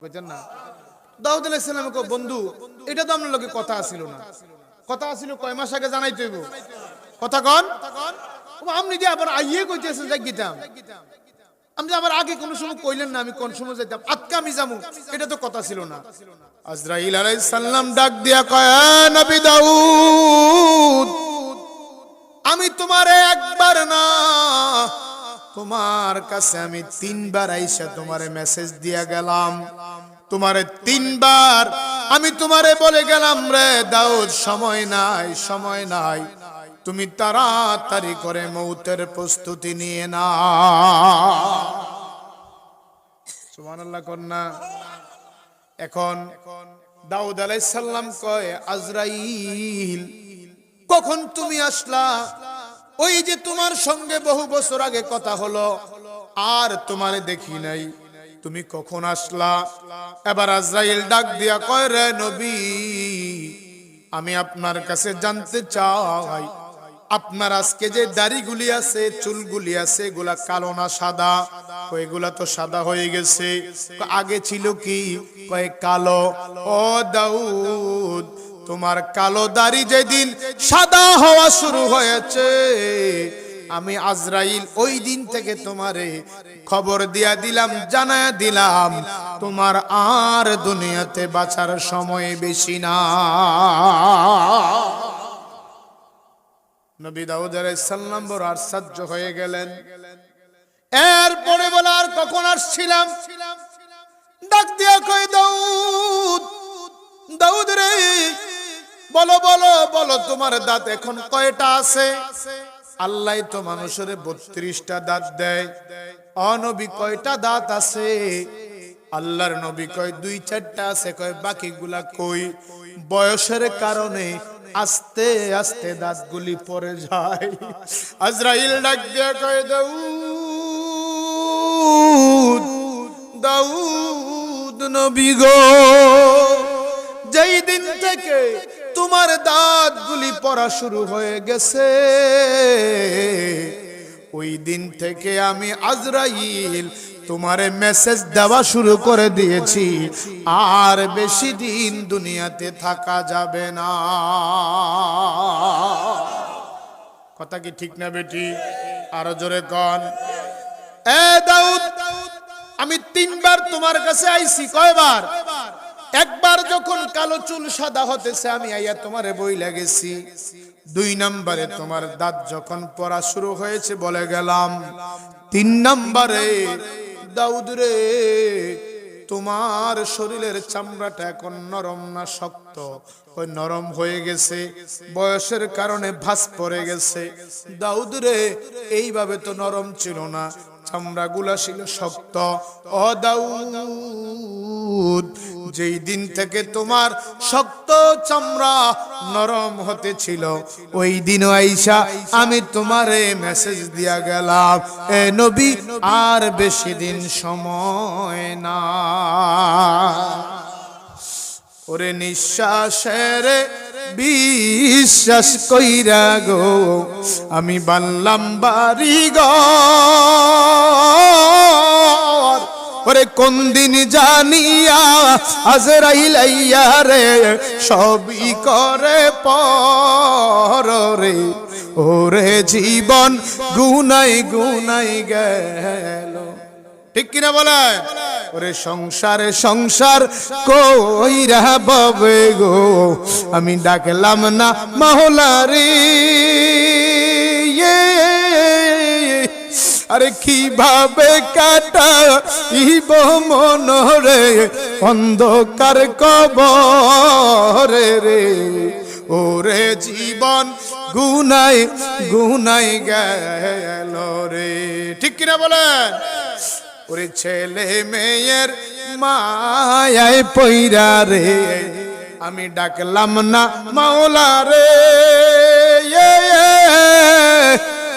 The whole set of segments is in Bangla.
বুঝছেন না? দাউদ আলাইহিস সালাম কো বন্ধু এটা তো আপনার লগে কথা আছিল না, কথা আছিল কয় মাস আগে জানাইতে হইব, কথা কন আপনি যে আবার আইয়ে কইতেছেন যাই গিতাম, আমি আবার আগে কোন সময় কইলেন না আমি কোন সময় যাইতাম, আজকে আমি যামু, এটা তো কথা ছিল না। আজরাইল আলাইহিস সালাম ডাক দিয়া কয় নবী দাউদ, আমি তোমারে একবার না তোমার কাছে আমি তিনবার আইসা তোমারে মেসেজ দিয়া গেলাম, তোমারে তিনবার আমি তোমারে বলে গেলাম রে দাউদ সময় নাই সময় নাই, তুমি তাড়াতাড়ি করে মৌতের প্রস্তুতি নিয়ে নাও। সুবহানাল্লাহ কন্যা। এখন দাউদ আলাইহিস সালাম কয় আজরাইল কখন তুমি আসলা? ওই যে তোমার সঙ্গে বহু বছর আগে কথা হলো আর তোমারে দেখি নাই, তুমি কখন আসলা? এবার আজরাইল ডাক দিয়া কয় রে নবী, আমি আপনার কাছে জানতে চাই আপনার আজকে যে দাড়িগুলি আছে চুলগুলি আছে এগুলা কালো না সাদা? ওইগুলা তো সাদা হয়ে গেছে। আগে ছিল কি? কয় কালো। ও দাউদ, তোমার কালো দাড়ি যেদিন সাদা হওয়া শুরু হয়েছে আমি আজরাইল ওই দিন থেকে তোমারে খবর দিয়া দিলাম, জানায়া দিলাম তোমার আর দুনিয়াতে বাঁচার সময় বেশি না। নবী দাউদ আলাইহিস সালাম বড় আশ্চর্য হয়ে গেলেন। এরপরে বলে আর কখন আসছিলাম? ডাক দিয়া কই দাউদ, দাউদ রে বলো বলো বলো তোমার দাঁত এখন কয়টা আছে? আল্লাহ তো মানুষের 32টা দাঁত দেয়, অনবী কয়টা দাঁত আছে? আল্লাহর নবী কয় 2-4টা আছে। কয় বাকিগুলা কই? বয়সের কারণে আস্তে আস্তে দাঁতগুলি পড়ে যায়। আজরাইল ডাক দিয়া কয় দাউদ, দাউদ নবী গো, যেই দিন থেকে তোমার দাঁতগুলি পড়া শুরু হয়ে গেছে ওই দিন থেকে আমি আজরাইল তোমারে মেসেজ দেওয়া শুরু করে দিয়েছি, আর বেশি দিন দুনিয়াতে থাকা যাবে না। কথা কি ঠিক না বেটি? আরো জোরে কন। এ দাউদ, আমি 3বার তোমার কাছে আইছি। কয়বার? একবার যখন কালো চুল সাদা হতেছে আমি আইয়া তোমারে বইলা গেছি। 2 নম্বরে তোমার দাঁত যখন পড়া শুরু হয়েছে বলে গেলাম। 3 নম্বরে দাউদ রে তোমার শরীরের চামড়াটা এখন নরম না শক্ত? ওই নরম হয়ে গেছে, বয়সের কারণে ভাঁজ পড়ে গেছে। দাউদ রে এইভাবে তো নরম ছিল না, চামড়াগুলা ছিল শক্ত। ও দাউদ, যেই দিন থেকে তোমার শক্ত চামড়া নরম হতে ছিল ওই দিন আইসা আমি তোমারে মেসেজ দিয়া গেলাম, এ নবী আর বেশি দিন সময় না। ওরে নিঃশ্বাসের বিশ্বাস কইরা গো আমি বানলাম বাড়িঘর, ওরে কোন দিন জানিয়া আজরাইল আইয়া রে সবই করে পরে, ওরে জীবন গুনাই গুনাই গেল। ঠিক কিনা বলে? ওরে সংসারে সংসার কইরা ববে গো আমি ডাকলাম না মাওলারে, আরে কিভাবে কাটাইব মনরে অন্ধকার কবরে রে, ওরে জীবন গুনাই গুনাই গেল রে। ঠিক কিনা বলেন? ওরে ছেলে মেয়ের মায়ায় পইরা রে আমি ডাকলাম না মাওলা রে,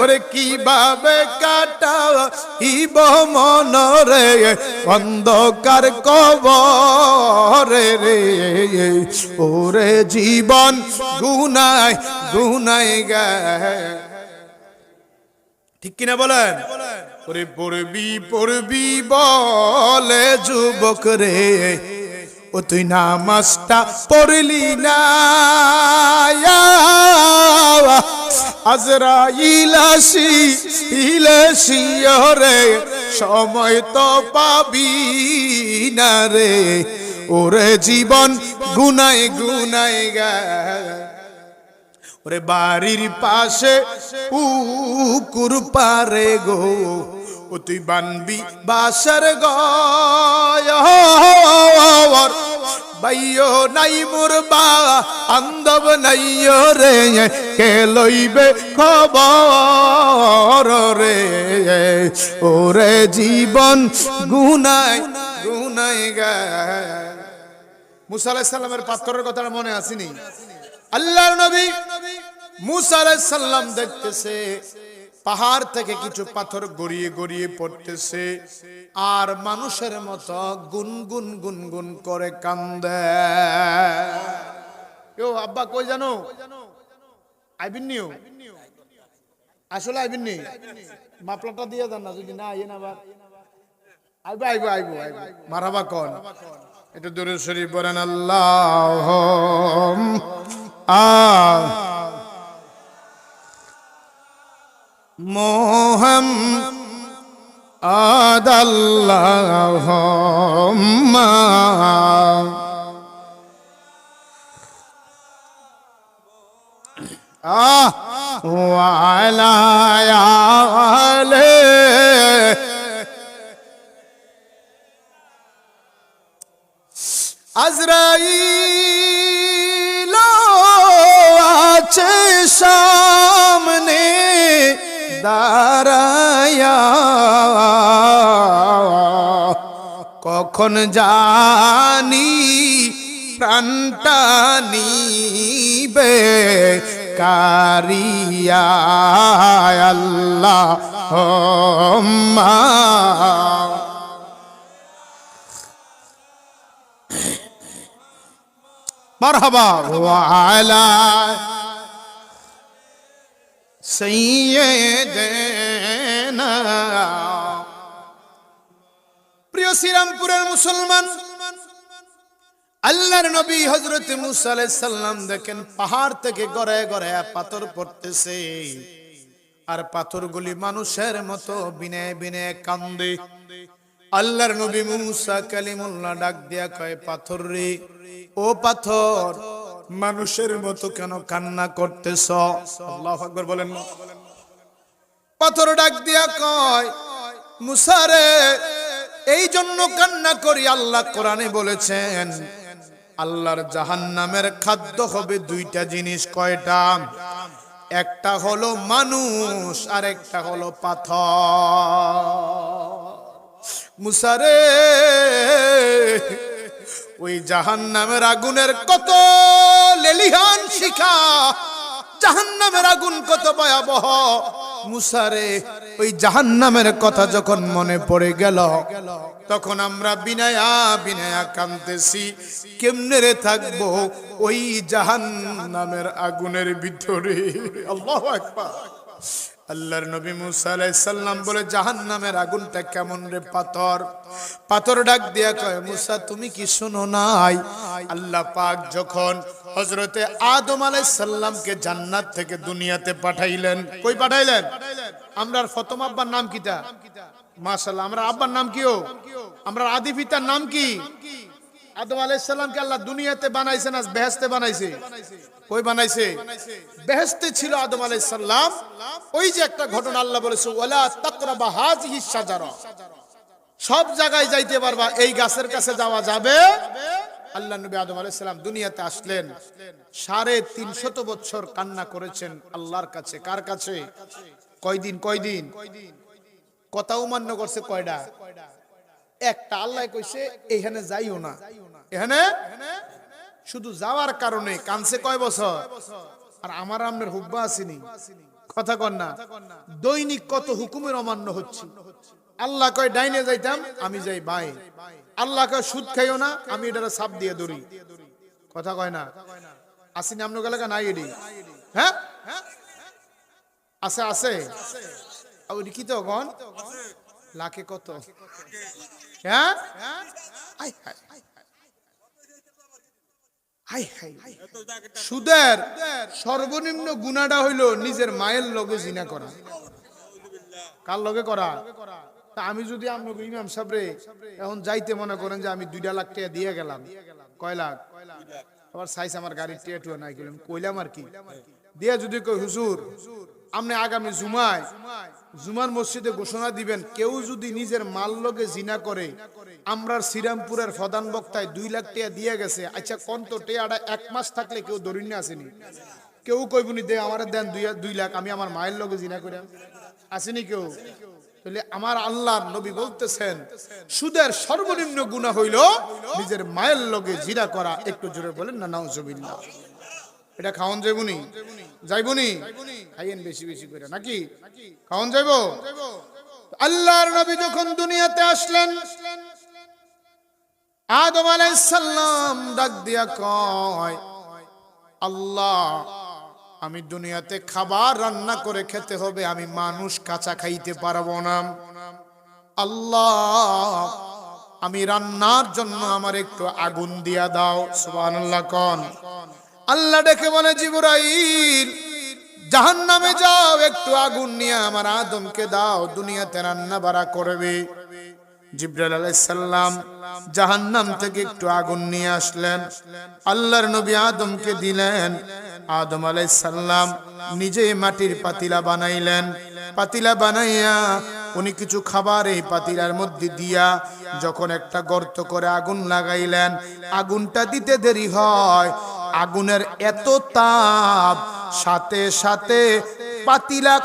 ওরে কিভাবে কাটাইব মনরে অন্ধকার কবরে রে, ওরে জীবন গুনাই গুনাই গে। ঠিক কিনা বলেন? ওরে পড়বি পড়বি বলে যুবক রে, ও তুই নামাজটা পড়লি না, আজরাইল আসি রে, সময় তো পাবি না রে, ওরে জীবন গুনায় গুনায় গা, ওরে বাড়ির পাশে পুকুর পারে গো, ও তুই বানবি বাসার ঘর, বাইও নাই মুরবা আন্দব নাইও রে, কে লইবে খবর রে, ওরে জীবন গুনায় গুনায় গা। মুসা আলাইহিস সালামের পাথরের কথাটা মনে আসেনি? আল্লাহর নবী মুসা আলাইহিস সালাম দেখতেছে পাহাড় থেকে কিছু পাথর গড়িয়ে গড়িয়ে পড়তেছে, আর মানুষের মতো গুনগুন গুনগুন করে কান্দে। কেউ আব্বা কই জানো আইবিন নিও, আসলে আইবিন নি, মাপলাটা দিয়ে দেন না, যদি না আইন আবার আইবো আইবো আইবো আইবো। মারহাবা কোন একটু দুরূদ শরীফ পড়েন, আল্লাহ মুহাম্মদ আল্লাহুম্মা ওয়া আলা আলিহি। আজরাইল আছে সামনে দাঁড়ায়া, কখন জানি প্রাণটা নিবে কারিয়া, আল্লাহুম্মা মারহাবা ওয়া আলা সাইয়্যিদিনা। প্রিয় শ্রীরামপুরের মুসলমান, আল্লাহর নবী হযরত মুসা আলাইহিস সালাম দেখেন পাহাড় থেকে গড়ে গড়ে পাথর পড়তেছে, আর পাথরগুলি মানুষের মতো বিনে বিনে কান্দে। আল্লাহর নবী মুসা কালিমুল্লাহ ডাক দিয়া কয়, পাথর রে, ও পাথর, মানুষের মতো কেন কান্না করতেছ? আল্লাহু আকবার বলেন না। পাথর ডাক দিয়া কয়, মুসা রে, এই জন্য কান্না করি, আল্লাহ কোরআনে বলেছেন আল্লাহর জাহান্নামের খাদ্য হবে দুইটা জিনিস। কয়টা? একটা হলো মানুষ, আর একটা হলো পাথর। মুসা রে, ওই জাহান্নামের আগুনের কত লেলিহান শিখা, জাহান্নামের আগুন কত ভয়াবহ। মুসা রে, ওই জাহান্নামের কথা যখন মনে পড়ে গেল, তখন আমরা বিনায়া বিনায়া কাঁদতেছি, কেমনে রে থাকবো ওই জাহান্নামের আগুনের ভিতরে। আল্লাহু আকবার। আল্লাহর নবী মুসা আলাইহিস সালাম বলে, জাহান্নামের আগুনটা কেমন রে? পাথর। পাথর ডাক দিয়া কয়, মুসা তুমি কি শোনো নাই, আল্লাহ পাক যখন হযরতে আদম আলাইহিস সালামকে জান্নাত থেকে দুনিয়াতে পাঠাইলেন, কই পাঠাইলেন? আমরার প্রথম আব্বার নাম কিটা? মাশাআল্লাহ। আমরা আব্বার নাম কিও? আমরা আদি পিতার নাম কি? আদম আলাইহিস সালামকে আল্লাহ দুনিয়াতে বানাইছেন, আজ বেহেশতে বানাইছে। কই বানাইছে? বেহেশতে ছিল আদম আলাইহিস সালাম। ওই যে একটা ঘটনা আল্লাহ বলেছে, ওয়ালা তাকরাবা হাযিহিস শাজারা, সব জায়গায় যাইতে পারবা, এই গাছের কাছে যাওয়া যাবে। আল্লাহ নবী আদম আলাইহিস সালাম দুনিয়াতে আসলেন, 350 বছর কান্না করেছেন আল্লাহর কাছে। কার কাছে? কয়দিন? কয়দিন? কথা অমান্য করছে কয়টা? একটা। আল্লাহ কইছে এখানে যাইও না, এখানে শুধু যাওয়ার কারণে কানছে কয় বছর। আর আমার আমনের হুব্বা আসেনি, কথা কন না। দৈনিক কত হুকুমের অমান্য হচ্ছে। আল্লাহ কয় ডাইনে যাইতাম, আমি যাই বাই। আল্লাহ কয় সুদ খাইও না, আমি এটারে সাপ দিয়ে ধরি। কথা কয় না। আসেনি আপনার এলাকা? নাই এডি? হ্যাঁ আছে আছে। আর কি তো গন লাখে কত? হ্যাঁ আই হাই হাই হাই সুদের সর্বনিম্ন গুনাহটা হইল নিজের মায়ের লগে জিনা করা। কার লগে করা? তা আমি যদি আপনাকে ইমাম সাহেবরে এখন যাইতে মনে করেন যে আমি 2 লাখ টাকা দিয়ে গেলাম, কয় লাখ? আবার সাইজ আমার গাড়ির টিয়াটুয়া নাই গেলাম, কইলাম আর কি দিয়া যদি কই হুজুর আপনি আগামী জুমার মসজিদে ঘোষণা দিবেন কেউ যদি নিজের মাল লগে জিনা করে, আমরার শ্রীরামপুরের প্রধান বক্তায় 2 লাখ টাকা দিয়ে গেছে, আচ্ছা কোন তো টেয়াটা 1 মাস থাকলে কেউ দরিন্য আসেনি? কেউ কইবনি দে আমার দেন 2 লাখ আমি আমার মায়ের লগে জিনা করে আসেনি কেউ? তাহলে আমার আল্লাহর নবী বলতেছেন সুদের সর্বনিম্ন গুনাহ হইল নিজের মায়ের লগে জিনা করা। একটু জোরে বলেন না নাউজুবিল্লাহ। এটা খাওন যাইবনি? যাইবনি? খাইয়েন বেশি বেশি করে নাকি খাওন যাইব? আল্লাহর নবী যখন দুনিয়াতে আসলেন, আদম আলাইহিস সালাম ডাক দিয়া কয় আল্লাহ আমি দুনিয়াতে খাবার রান্না করে খেতে হবে, আমি মানুষ কাঁচা খাইতে পারবো না। আল্লাহ আমি রান্নার জন্য আমার একটু আগুন দিয়া দাও। সুবহানাল্লাহ কোন। আল্লাহ ডেকে বলে জিবরাইল জাহান্নামে যাও, একটু আগুন নিয়ে আমার আদমকে দাও, দুনিয়াতে রান্না বাড়া করবে। জিবরাইল আলাইহিস সালাম জাহান্নাম থেকে একটু আগুন নিয়ে আসলেন, আল্লাহর নবী আদমকে দিলেন। আদম আলাইহিস সালাম নিজে মাটির পাতিলা বানাইলেন, পাতিলা বানাইয়া উনি কিছু খাবার এই পাতিলার মধ্যে দিয়া যখন একটা গর্ত করে আগুন লাগাইলেন, আগুনটা দিতে দেরি হয়, আগুনের এত তাপ সাথে সাথে পাতিলা